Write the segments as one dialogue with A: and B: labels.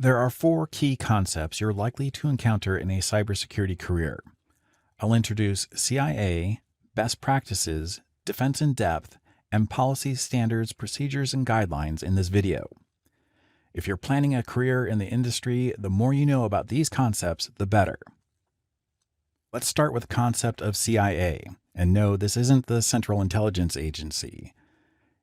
A: There are four key concepts you're likely to encounter in a cybersecurity career. I'll introduce CIA, best practices, defense in depth, and policy standards, procedures, and guidelines in this video. If you're planning a career in the industry, the more you know about these concepts, the better. Let's start with the concept of CIA, and no, this isn't the Central Intelligence Agency.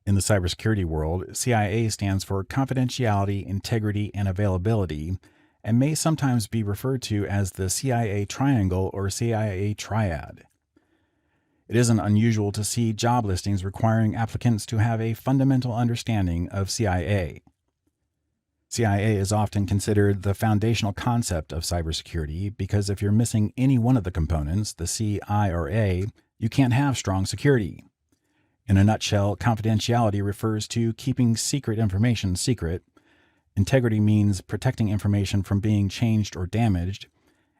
A: In the cybersecurity world, CIA stands for Confidentiality, Integrity, and Availability, and may sometimes be referred to as the CIA Triangle or CIA Triad. It isn't unusual to see job listings requiring applicants to have a fundamental understanding of CIA. CIA is often considered the foundational concept of cybersecurity because if you're missing any one of the components, the C, I, or A, you can't have strong security. In a nutshell, confidentiality refers to keeping secret information secret. Integrity means protecting information from being changed or damaged.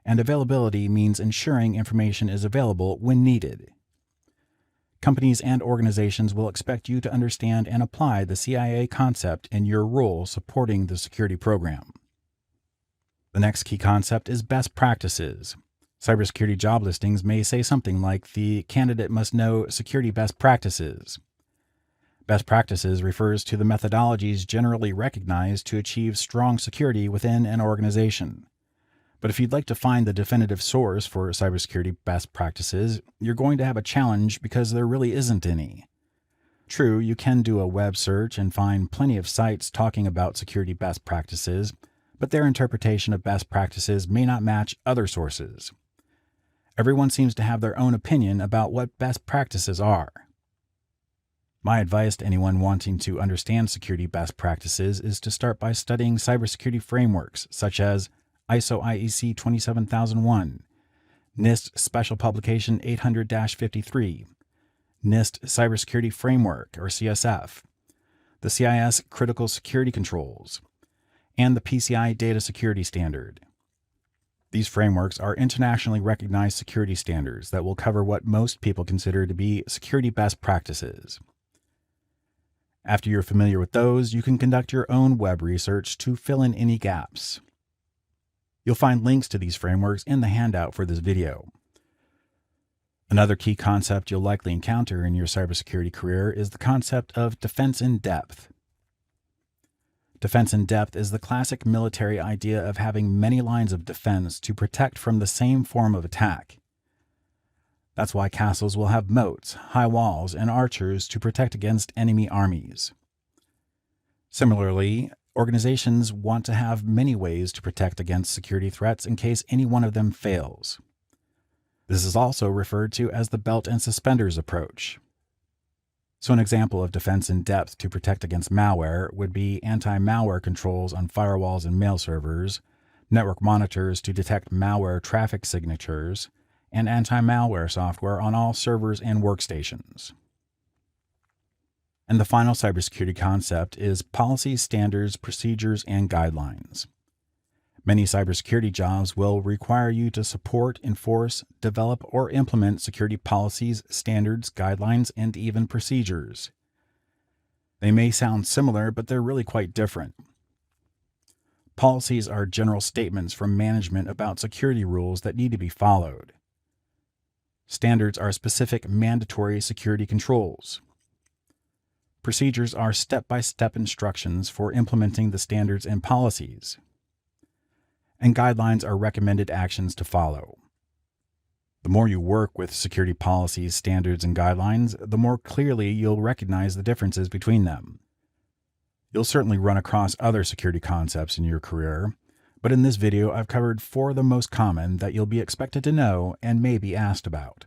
A: And availability means ensuring information is available when needed. Companies and organizations will expect you to understand and apply the CIA concept in your role supporting the security program. The next key concept is best practices. Cybersecurity job listings may say something like the candidate must know security best practices. Best practices refers to the methodologies generally recognized to achieve strong security within an organization. But if you'd like to find the definitive source for cybersecurity best practices, you're going to have a challenge because there really isn't any. True, you can do a web search and find plenty of sites talking about security best practices, but their interpretation of best practices may not match other sources. Everyone seems to have their own opinion about what best practices are. My advice to anyone wanting to understand security best practices is to start by studying cybersecurity frameworks such as ISO IEC 27001, NIST Special Publication 800-53, NIST Cybersecurity Framework or CSF, the CIS Critical Security Controls, and the PCI Data Security Standard. These frameworks are internationally recognized security standards that will cover what most people consider to be security best practices. After you're familiar with those, you can conduct your own web research to fill in any gaps. You'll find links to these frameworks in the handout for this video. Another key concept you'll likely encounter in your cybersecurity career is the concept of defense in depth. Defense in depth is the classic military idea of having many lines of defense to protect from the same form of attack. That's why castles will have moats, high walls, and archers to protect against enemy armies. Similarly, organizations want to have many ways to protect against security threats in case any one of them fails. This is also referred to as the belt and suspenders approach. So an example of defense in depth to protect against malware would be anti-malware controls on firewalls and mail servers, network monitors to detect malware traffic signatures, and anti-malware software on all servers and workstations. And the final cybersecurity concept is policies, standards, procedures, and guidelines. Many cybersecurity jobs will require you to support, enforce, develop, or implement security policies, standards, guidelines, and even procedures. They may sound similar, but they're really quite different. Policies are general statements from management about security rules that need to be followed. Standards are specific mandatory security controls. Procedures are step-by-step instructions for implementing the standards and policies. And guidelines are recommended actions to follow. The more you work with security policies, standards, and guidelines, the more clearly you'll recognize the differences between them. You'll certainly run across other security concepts in your career, but in this video I've covered 4 of the most common that you'll be expected to know and may be asked about.